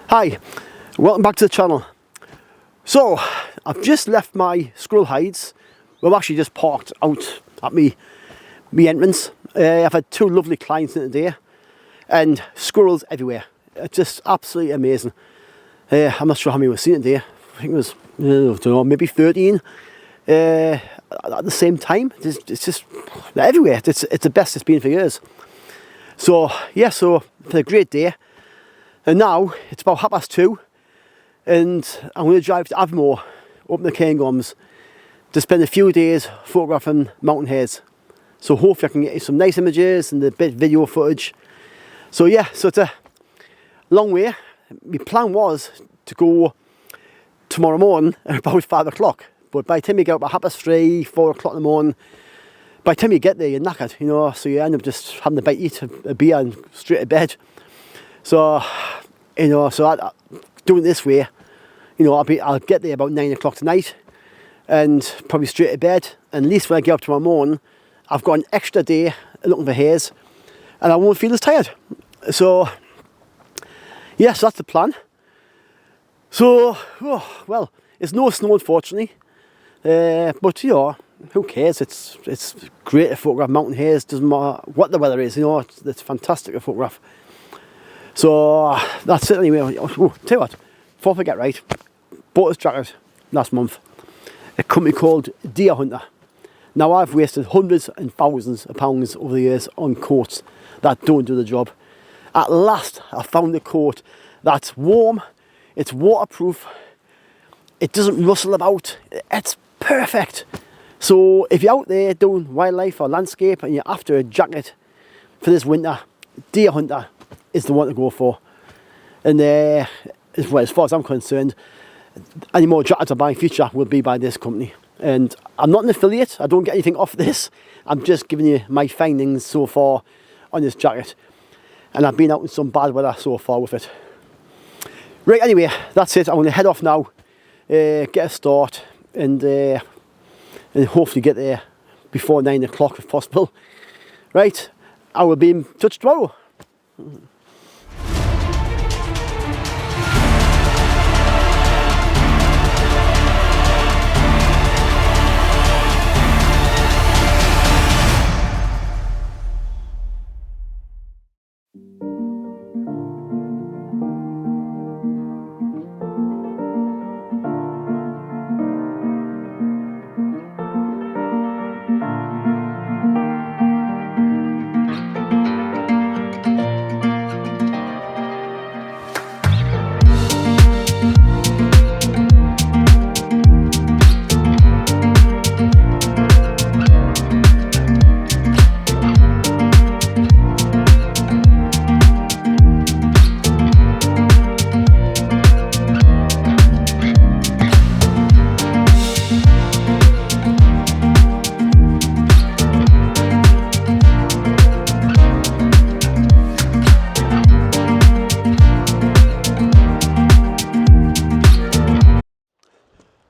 Hi, welcome back to the channel. So, I've just left my squirrel hides. Well, I'm actually just parked out at me entrance. I've had two lovely clients in today and squirrels everywhere. It's just absolutely amazing. I'm not sure how many we've seen today. I think it was, I don't know, maybe 13 at the same time. It's just they're everywhere. It's the best it's been for years. So, yeah, so it's a great day. And now it's about 2:30 and I'm going to drive to Avonmore up in the Cairngorms to spend a few days photographing mountain hares. So hopefully I can get you some nice images and a bit of video footage. So yeah, so it's a long way. My plan was to go tomorrow morning at about 5 o'clock. But by the time you get up at 3:30, 4 o'clock in the morning, by the time you get there you're knackered, you know, so you end up just having a bite, eat a beer and straight to bed. So, you know, doing it this way, you know, I'll get there about 9 o'clock tonight and probably straight to bed. And at least when I get up tomorrow morning, I've got an extra day looking for hares and I won't feel as tired. So, yeah, so that's the plan. So, well, it's no snow unfortunately, but you know, who cares? It's great to photograph mountain hares, doesn't matter what the weather is, you know, it's fantastic to photograph. So that's it anyway. Oh, tell you what, before I forget, right, bought this jacket last month, a company called Deer Hunter. Now I've wasted hundreds and thousands of pounds over the years on coats that don't do the job. At last I found a coat that's warm, it's waterproof, it doesn't rustle about, it's perfect. So if you're out there doing wildlife or landscape and you're after a jacket for this winter, Deer Hunter is the one to go for. And as far as I'm concerned, any more jackets I buy in future will be by this company. And I'm not an affiliate, I don't get anything off this. I'm just giving you my findings so far on this jacket. And I've been out in some bad weather so far with it. Right, anyway, that's it. I'm going to head off now, get a start, and hopefully get there before 9 o'clock if possible. Right, I will be in touch tomorrow.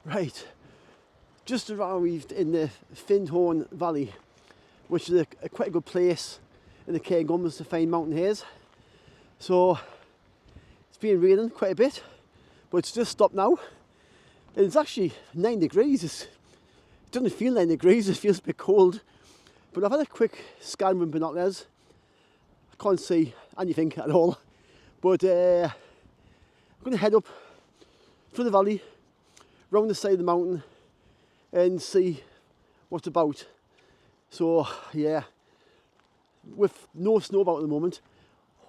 Right, just arrived in the Findhorn Valley, which is quite a good place in the Cairngorms to find mountain hares. So it's been raining quite a bit, but it's just stopped now. And it's actually 9 degrees. It doesn't feel 9 degrees, it feels a bit cold. But I've had a quick scan with binoculars. I can't see anything at all. But I'm going to head up through the valley, round the side of the mountain and see what's about. So yeah, with no snow about at the moment,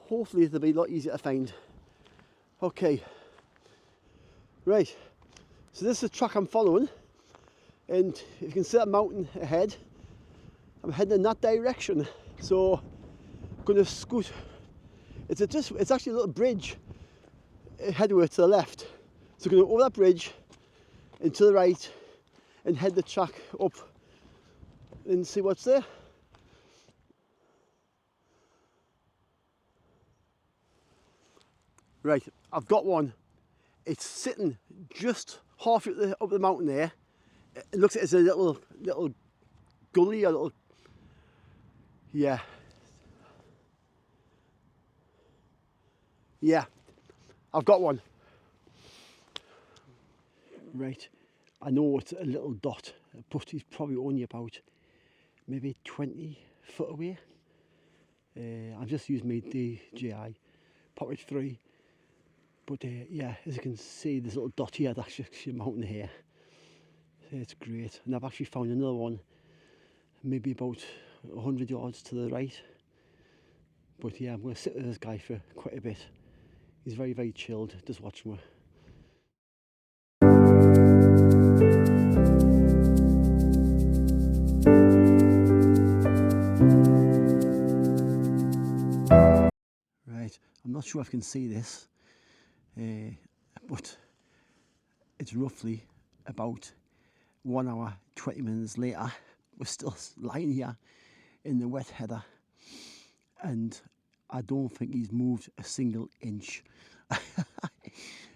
hopefully it'll be a lot easier to find. Okay, right, so this is the track I'm following, and if you can see that mountain ahead, I'm heading in that direction. So I'm going to scoot. It's actually a little bridge headward to the left. So I'm going to go over that bridge and to the right and head the track up and see what's there. Right, I've got one. It's sitting just half up the mountain there. It looks like it's a little gully, a little, yeah. I've got one. Right, I know it's a little dot, but he's probably only about maybe 20 foot away. I've just used my DJI Pocket 3, but yeah, as you can see, this little dot here, that's actually a mountain here. It's great, and I've actually found another one, maybe about 100 yards to the right. But yeah, I'm going to sit with this guy for quite a bit. He's very, very chilled, just watching me. Right, I'm not sure if you can see this, but it's roughly about 1 hour, 20 minutes later. We're still lying here in the wet heather, and I don't think he's moved a single inch.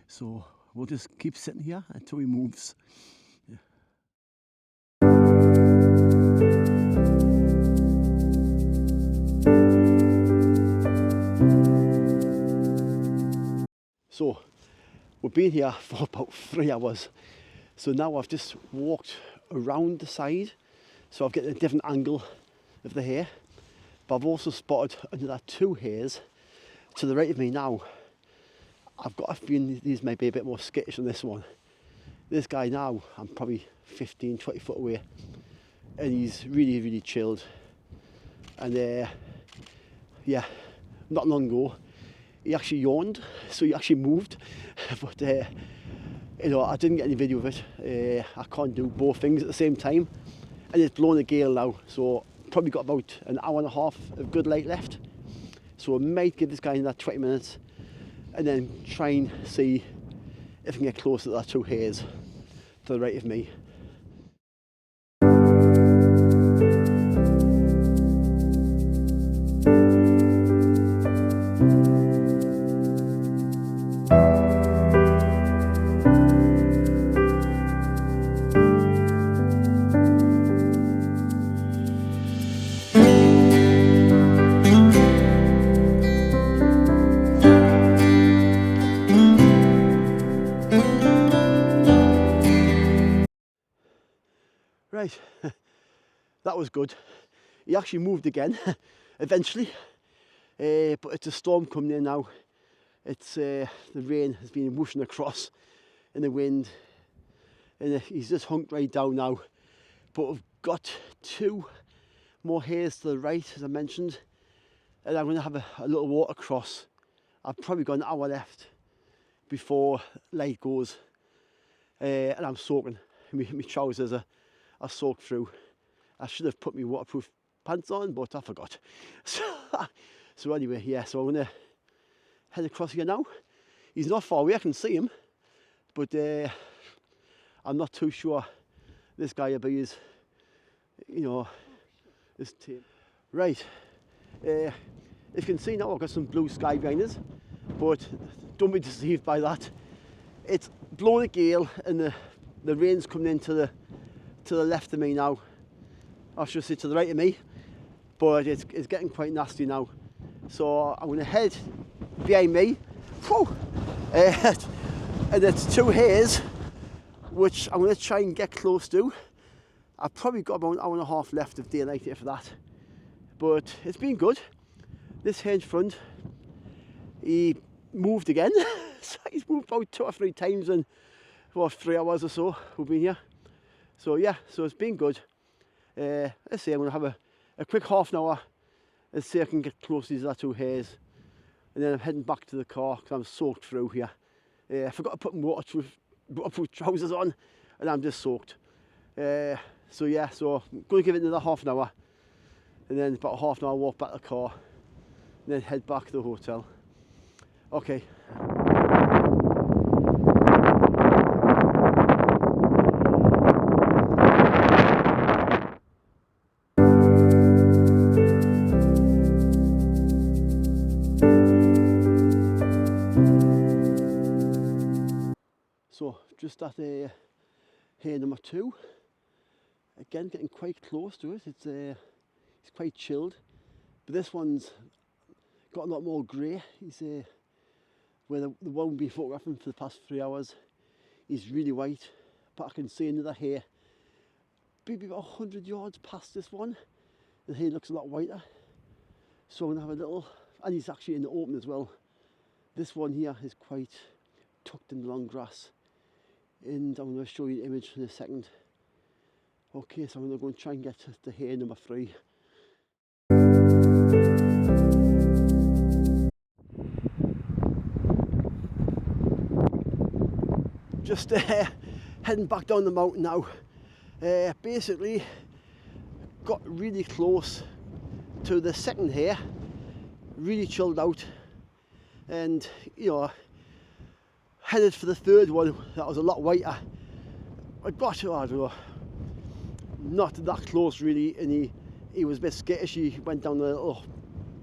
So we'll just keep sitting here until he moves. Yeah. So we've been here for about 3 hours. So now I've just walked around the side, so I've got a different angle of the hare. But I've also spotted another 2 hares to the right of me now. I've got a feeling these may be a bit more skittish than this one. This guy now, I'm probably 15, 20 foot away, and he's really, really chilled. And yeah, not long ago, he actually yawned, so he actually moved. But you know, I didn't get any video of it. I can't do both things at the same time, and it's blowing a gale now, so probably got about an hour and a half of good light left. So I might give this guy another 20 minutes and then try and see if I can get closer to that 2 hares to the right of me. Right, that was good. He actually moved again, eventually, but it's a storm coming in now. It's the rain has been whooshing across in the wind, and he's just hunked right down now. But we've got 2 more hares to the right, as I mentioned, and I'm going to have a little walk across. I've probably got an hour left before light goes, and I'm soaking. My trousers are soaked through. I should have put my waterproof pants on, but I forgot. So anyway, yeah, so I'm going to head across here now. He's not far away, I can see him, but I'm not too sure this guy will be as, you know, as tame. Right, if you can see now, I've got some blue sky behind us, but don't be deceived by that. It's blowing a gale, and the rain's coming into the left of me now. I should say to the right of me, but it's getting quite nasty now. So I'm going to head behind me, and it's 2 hares, which I'm going to try and get close to. I've probably got about an hour and a half left of daylight here for that, but it's been good. This hare in front, he moved again. So he's moved about 2 or 3 times in about 3 hours or so we've been here. So yeah, so it's been good. Let's see, I'm going to have a quick half an hour and see if I can get close to these other 2 hares. And then I'm heading back to the car because I'm soaked through here. I forgot to put my waterproof trousers on, and I'm just soaked. So yeah, so I'm going to give it another half an hour, and then about half an hour walk back to the car, and then head back to the hotel. Okay. So just at hare number 2, again getting quite close to it. It's quite chilled, but this one's got a lot more grey. He's where the one we've been photographing for the past 3 hours is really white, but I can see another hare maybe about 100 yards past this one. The hare looks a lot whiter, so I'm going to have a little, and he's actually in the open as well. This one here is quite tucked in the long grass, and I'm going to show you the image in a second. Okay, so I'm going to go and try and get to hare number 3. Just heading back down the mountain now. Basically got really close to the second hare, really chilled out, and you know, headed for the third one that was a lot whiter. I got, I don't know, not that close really, and he was a bit skittish. He went down a little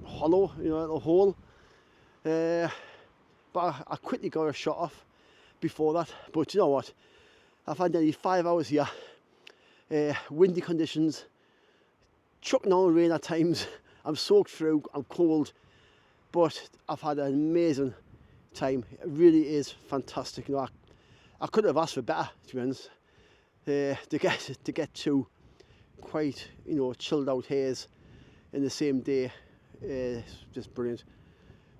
hollow, you know, a little hole, but I quickly got a shot off before that. But you know what, I've had nearly 5 hours here, windy conditions, chucking on rain at times. I'm soaked through, I'm cold, but I've had an amazing time. It really is fantastic. You know, I couldn't have asked for better, to be honest. To get 2 quite, you know, chilled out hares in the same day is just brilliant.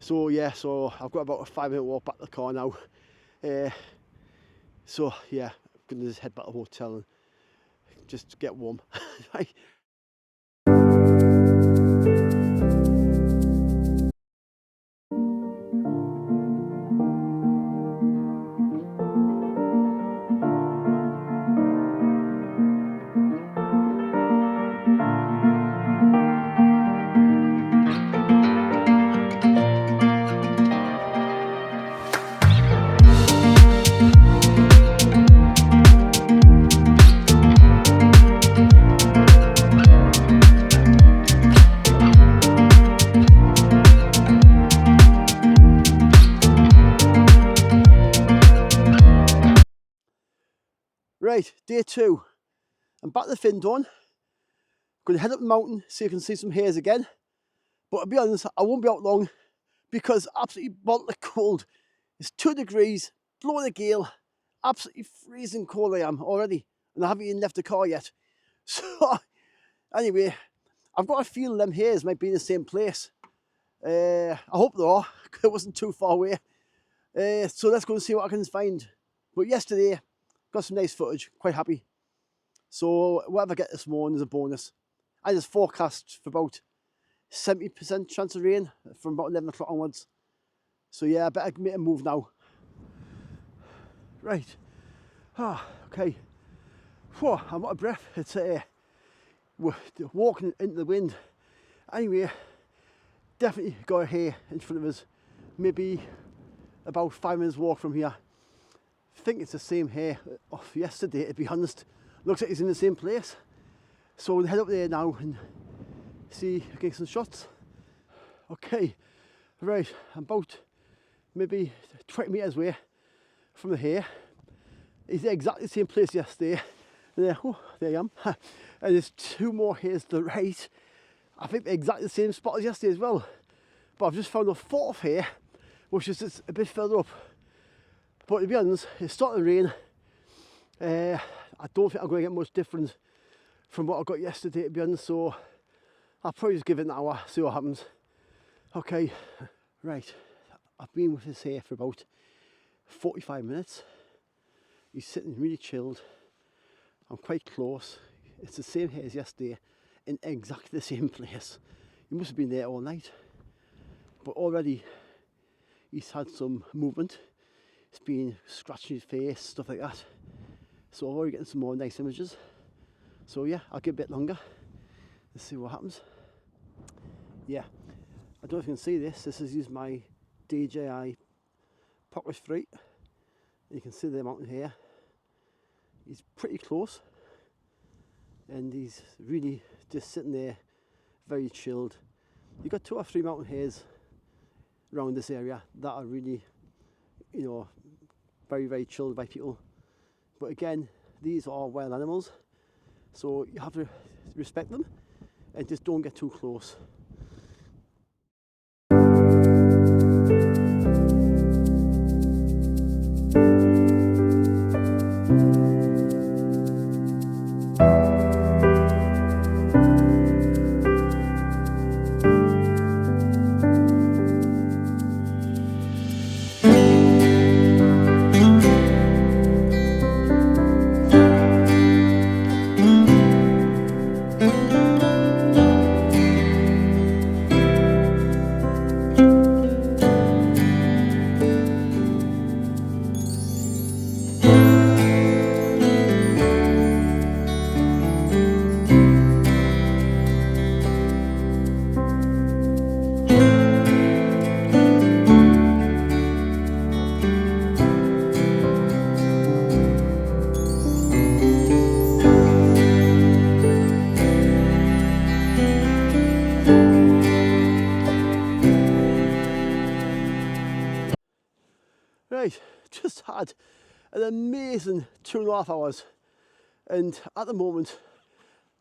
So yeah, so I've got about a 5-minute walk back to the car now. So yeah, I'm gonna just head back to the hotel and just get warm. Right. Right, day 2. I'm back to the Findon. Going to head up the mountain so you can see some hares again. But to be honest, I won't be out long because absolutely boiling cold. It's 2 degrees, blowing a gale, absolutely freezing cold I am already, and I haven't even left the car yet. So anyway, I've got a feeling them hares might be in the same place. I hope they are, because it wasn't too far away. So let's go and see what I can find. But yesterday, got some nice footage, quite happy. So whatever I get this morning is a bonus. I just forecast for about 70% chance of rain from about 11 o'clock onwards. So yeah, I better make a move now. Right. Okay. Whew, I'm out of breath. It's walking into the wind. Anyway, definitely got a hare in front of us. Maybe about 5 minutes walk from here. I think it's the same hare off yesterday, to be honest. Looks like he's in the same place. So we'll head up there now and see, get some shots. Okay, right, I'm about maybe 20 metres away from the hare. He's exactly the same place yesterday. And there I am. And there's 2 more hares to the right. I think they're exactly the same spot as yesterday as well. But I've just found a 4th hare, which is just a bit further up. But to be honest, it's starting to rain. I don't think I'm going to get much difference from what I got yesterday, to be honest. So I'll probably just give it an hour, see what happens. Okay, right. I've been with this hare for about 45 minutes. He's sitting really chilled. I'm quite close. It's the same hare as yesterday in exactly the same place. He must have been there all night. But already he's had some movement. He's been scratching his face, stuff like that. So I'm already getting some more nice images. So yeah, I'll give it a bit longer. Let's see what happens. Yeah, I don't know if you can see this. This is my DJI Pocket 3. You can see the mountain here. He's pretty close. And he's really just sitting there, very chilled. You've got 2 or 3 mountain hares around this area that are really, you know, very, very chilled by people. But again, these are wild animals, so you have to respect them and just don't get too close. Right, just had an amazing 2.5 hours, and at the moment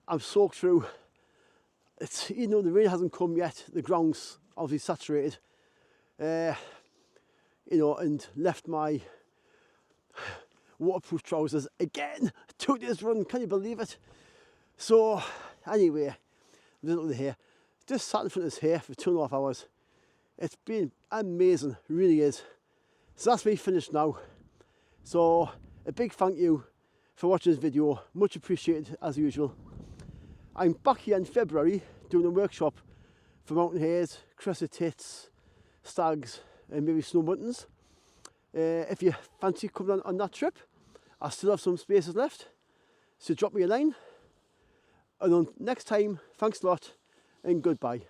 I'm soaked through. It's, you know, the rain hasn't come yet, the ground's obviously saturated, you know, and left my waterproof trousers again. 2 days run, can you believe it? So anyway, look at the hair. Just sat in front of this hair for 2.5 hours. It's been amazing, really is. So that's me finished now. So a big thank you for watching this video, much appreciated as usual. I'm back here in February doing a workshop for mountain hares, crested tits, stags and maybe snow buntings. If you fancy coming on that trip, I still have some spaces left, so drop me a line. And until next time, thanks a lot and goodbye.